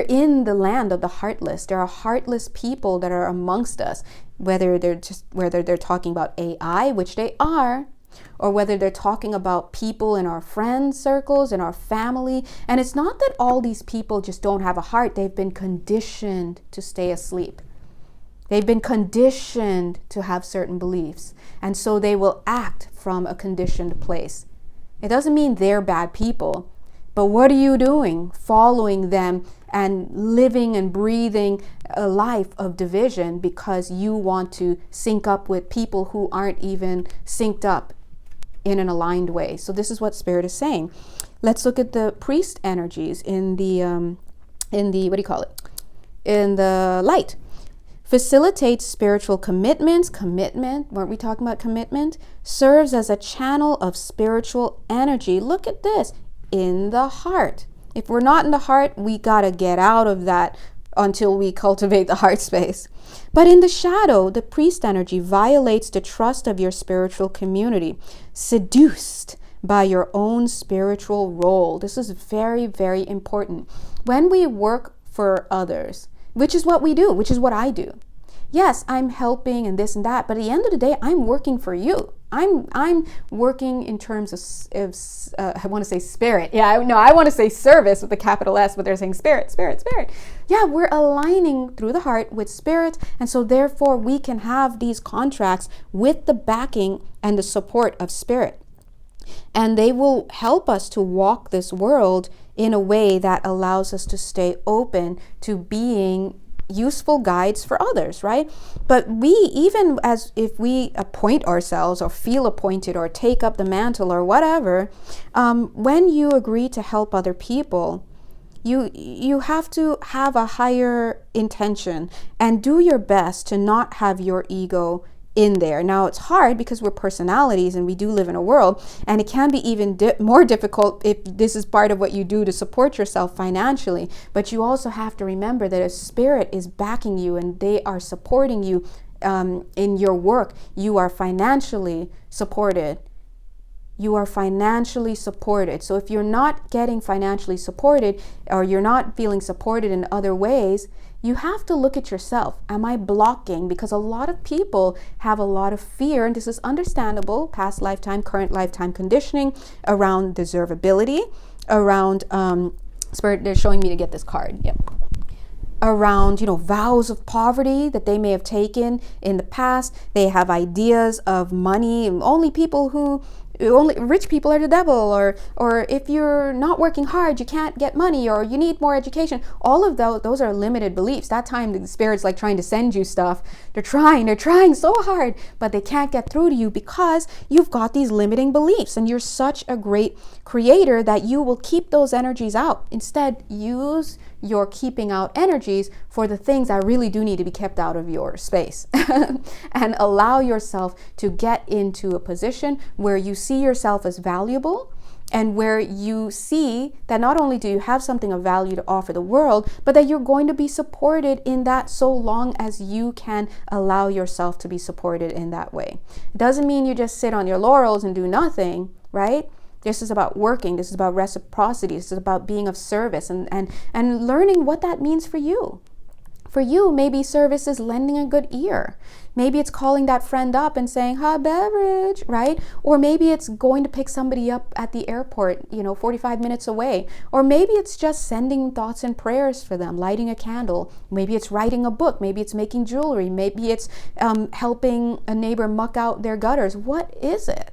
in the land of the heartless. There are heartless people that are amongst us, whether they're talking about AI, which they are, or whether they're talking about people in our friend circles, in our family. And it's not that all these people just don't have a heart. They've been conditioned to stay asleep. They've been conditioned to have certain beliefs. And so they will act from a conditioned place. It doesn't mean they're bad people, but what are you doing? Following them and living and breathing a life of division because you want to sync up with people who aren't even synced up in an aligned way. So this is what Spirit is saying. Let's look at the priest energies in the in the light. Facilitates spiritual commitment, weren't we talking about commitment? Serves as a channel of spiritual energy. Look at this, in the heart. If we're not in the heart, we gotta get out of that until we cultivate the heart space. But in the shadow, the priest energy violates the trust of your spiritual community, seduced by your own spiritual role. This is very, very important. When we work for others, which is what we do, which is what I do. Yes, I'm helping and this and that, but at the end of the day, I'm working for you. I'm working in terms of I want to say spirit. Yeah, I want to say service with a capital S, but they're saying spirit. Yeah, we're aligning through the heart with spirit, and so therefore we can have these contracts with the backing and the support of spirit. And they will help us to walk this world in a way that allows us to stay open to being useful guides for others, right? But we, even as if we appoint ourselves or feel appointed or take up the mantle or whatever, when you agree to help other people, you have to have a higher intention and do your best to not have your ego in there. Now it's hard because we're personalities and we do live in a world, and it can be even more difficult if this is part of what you do to support yourself financially. But you also have to remember that a spirit is backing you and they are supporting you in your work. You are financially supported. You are financially supported. So if you're not getting financially supported, or you're not feeling supported in other ways, you have to look at yourself. Am I blocking? Because a lot of people have a lot of fear, and this is understandable, past lifetime, current lifetime conditioning around deservability, around Spirit, they're showing me to get this card. Yep. Around, vows of poverty that they may have taken in the past. They have ideas of money. Only people who only rich people are the devil, or if you're not working hard, you can't get money, or you need more education. All of those are limited beliefs. That time the spirit's like trying to send you stuff. They're trying so hard, but they can't get through to you because you've got these limiting beliefs, and you're such a great creator that you will keep those energies out. Instead, use your keeping out energies for the things that really do need to be kept out of your space and allow yourself to get into a position where you see yourself as valuable, and where you see that not only do you have something of value to offer the world, but that you're going to be supported in that so long as you can allow yourself to be supported in that way. It doesn't mean you just sit on your laurels and do nothing, right? This is about working. This is about reciprocity. This is about being of service and learning what that means for you. For you, maybe service is lending a good ear. Maybe it's calling that friend up and saying, "Hot beverage," right? Or maybe it's going to pick somebody up at the airport, 45 minutes away. Or maybe it's just sending thoughts and prayers for them, lighting a candle. Maybe it's writing a book. Maybe it's making jewelry. Maybe it's helping a neighbor muck out their gutters. What is it?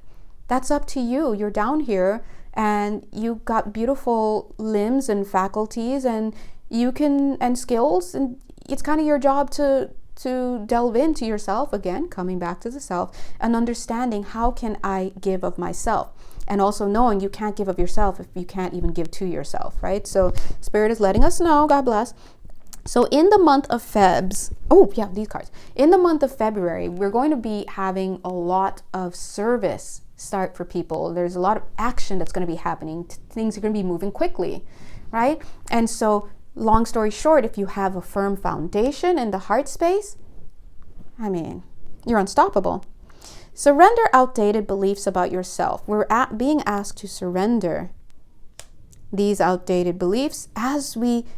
That's up to you. You're down here and you got beautiful limbs and faculties and skills, and it's kind of your job to delve into yourself again, coming back to the self and understanding, how can I give of myself? And also knowing you can't give of yourself if you can't even give to yourself, right? So Spirit is letting us know, God bless. So in the month of these cards. In the month of February, we're going to be having a lot of service start for people. There's a lot of action that's going to be happening. Things are going to be moving quickly, right? And so, long story short, if you have a firm foundation in the heart space, you're unstoppable. Surrender outdated beliefs about yourself. We're being asked to surrender these outdated beliefs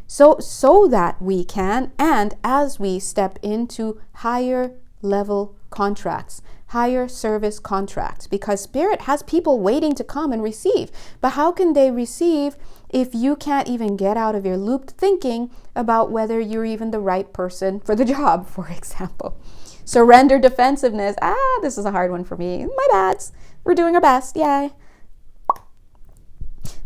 so that we can, and as we step into higher level contracts, higher service contracts, because Spirit has people waiting to come and receive. But how can they receive if you can't even get out of your looped thinking about whether you're even the right person for the job, for example? Surrender defensiveness. This is a hard one for me. My bads. We're doing our best. Yay.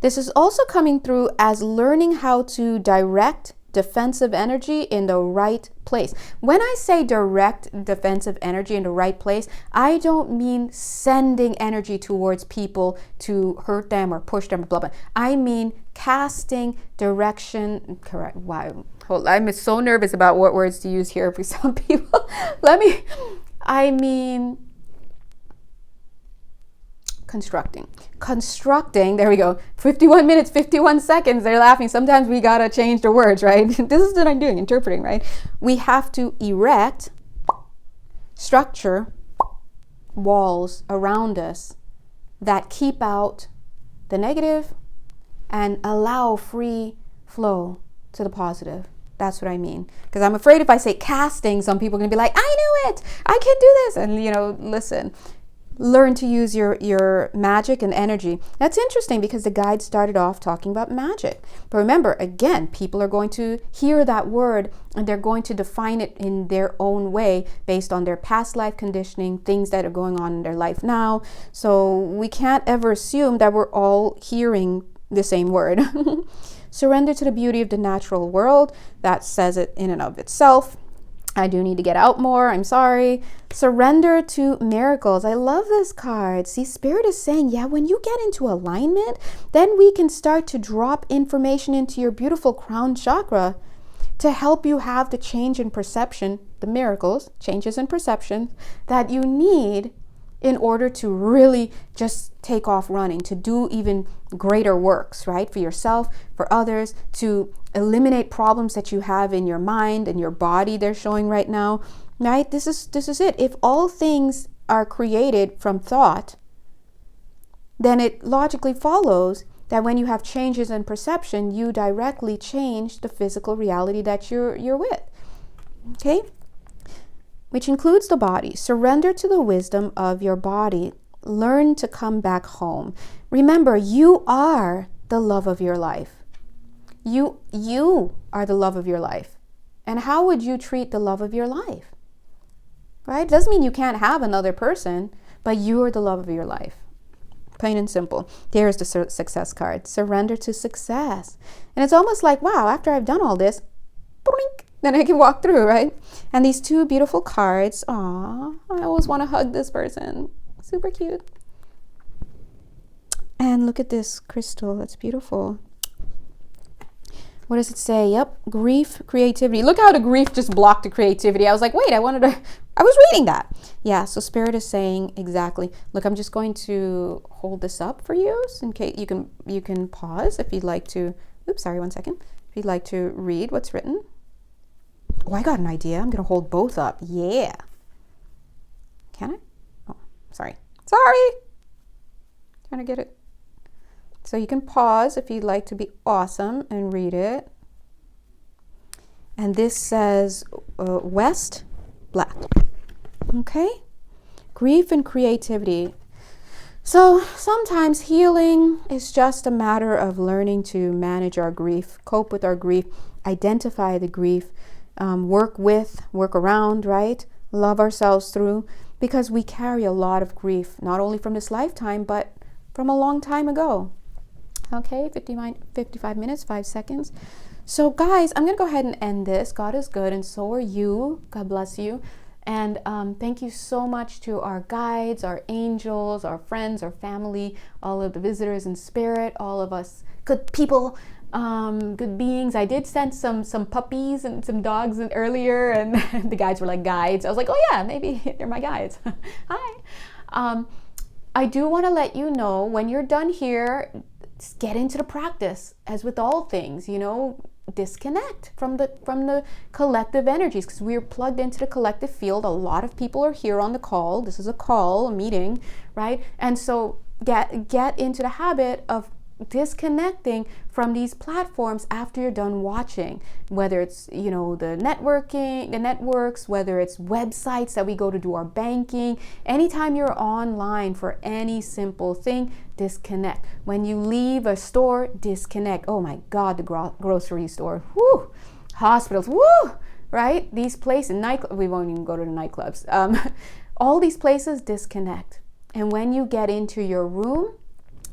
This is also coming through as learning how to direct defensive energy in the right place. When I say direct defensive energy in the right place, I don't mean sending energy towards people to hurt them or push them, blah, blah. I mean casting direction. Correct. Wow. I'm so nervous about what words to use here for some people. Constructing, there we go. 51 minutes, 51 seconds, they're laughing. Sometimes we gotta change the words, right? This is what I'm doing, interpreting, right? We have to erect, structure walls around us that keep out the negative and allow free flow to the positive. That's what I mean. Because I'm afraid if I say casting, some people are gonna be like, I knew it, I can do this. And listen. Learn to use your magic and energy. That's interesting because the guide started off talking about magic. But remember, again, people are going to hear that word and they're going to define it in their own way based on their past life conditioning, things that are going on in their life now. So we can't ever assume that we're all hearing the same word. Surrender to the beauty of the natural world. That says it in and of itself. I do need to get out more. I'm sorry. Surrender to miracles. I love this card. See, Spirit is saying, when you get into alignment, then we can start to drop information into your beautiful crown chakra to help you have the change in perception, the miracles, changes in perception that you need in order to really just take off running, to do even greater works, right? For yourself, for others, to eliminate problems that you have in your mind and your body they're showing right now, right? This is it. If all things are created from thought, then it logically follows that when you have changes in perception, you directly change the physical reality that you're with, okay? Which includes the body. Surrender to the wisdom of your body. Learn to come back home. Remember, you are the love of your life. You are the love of your life. And how would you treat the love of your life? Right? Doesn't mean you can't have another person, but you are the love of your life. Plain and simple. There's the success card. Surrender to success. And it's almost like, wow, after I've done all this, blink, then I can walk through, right? And these two beautiful cards. Aw, I always want to hug this person. Super cute. And look at this crystal. That's beautiful. What does it say? Yep. Grief, creativity. Look how the grief just blocked the creativity. I was like, wait, I was reading that. Yeah, so Spirit is saying exactly. Look, I'm just going to hold this up for you in case you can pause if you'd like to. Oops, sorry, 1 second. If you'd like to read what's written. Oh, I got an idea. I'm going to hold both up. Yeah. Can I? Oh, sorry. Trying to get it. So you can pause if you'd like to be awesome and read it. And this says West, black. Okay? Grief and creativity. So sometimes healing is just a matter of learning to manage our grief, cope with our grief, identify the grief, work around, right? Love ourselves through, because we carry a lot of grief, not only from this lifetime, but from a long time ago. Okay, 55 minutes, 5 seconds. So guys, I'm going to go ahead and end this. God is good, and so are you. God bless you. And thank you so much to our guides, our angels, our friends, our family, all of the visitors in spirit, all of us good people, good beings. I did send some puppies and some dogs earlier, and the guides were like guides. I was like, oh yeah, maybe they're my guides. Hi. I do want to let you know, when you're done here, get into the practice. As with all things, disconnect from the collective energies, because we're plugged into the collective field. A lot of people are here on the call. This is a call, a meeting, right? And so get into the habit of disconnecting from these platforms after you're done watching, whether it's the networks, whether it's websites that we go to do our banking. Anytime you're online for any simple thing, disconnect. When you leave a store, disconnect. Oh my God, the grocery store, whoo, hospitals, whoo, right? These places, we won't even go to the nightclubs. All these places, disconnect. And when you get into your room,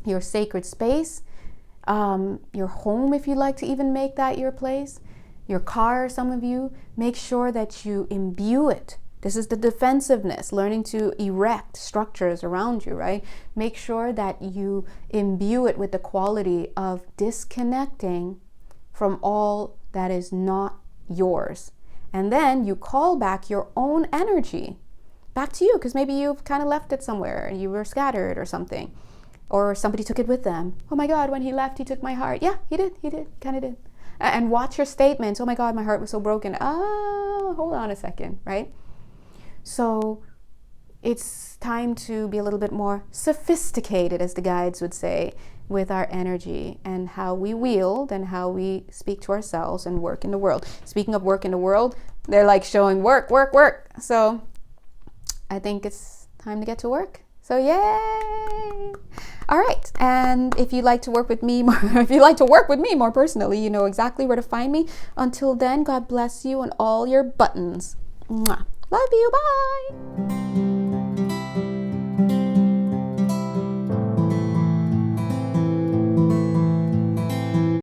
your sacred space, your home, if you like to even make that your place, your car, some of you, make sure that you imbue it. This is the defensiveness, learning to erect structures around you, right? Make sure that you imbue it with the quality of disconnecting from all that is not yours. And then you call back your own energy back to you, because maybe you've kind of left it somewhere and you were scattered or something. Or somebody took it with them. Oh my God, when he left, he took my heart. Yeah, he did, kind of did. And watch your statements. Oh my God, my heart was so broken. Hold on a second, right? So it's time to be a little bit more sophisticated, as the guides would say, with our energy and how we wield and how we speak to ourselves and work in the world. Speaking of work in the world, they're like showing work. So I think it's time to get to work. So yay! All right, and if you'd like to work with me more personally, you know exactly where to find me. Until then, God bless you and all your buttons. Mwah. Love you, bye!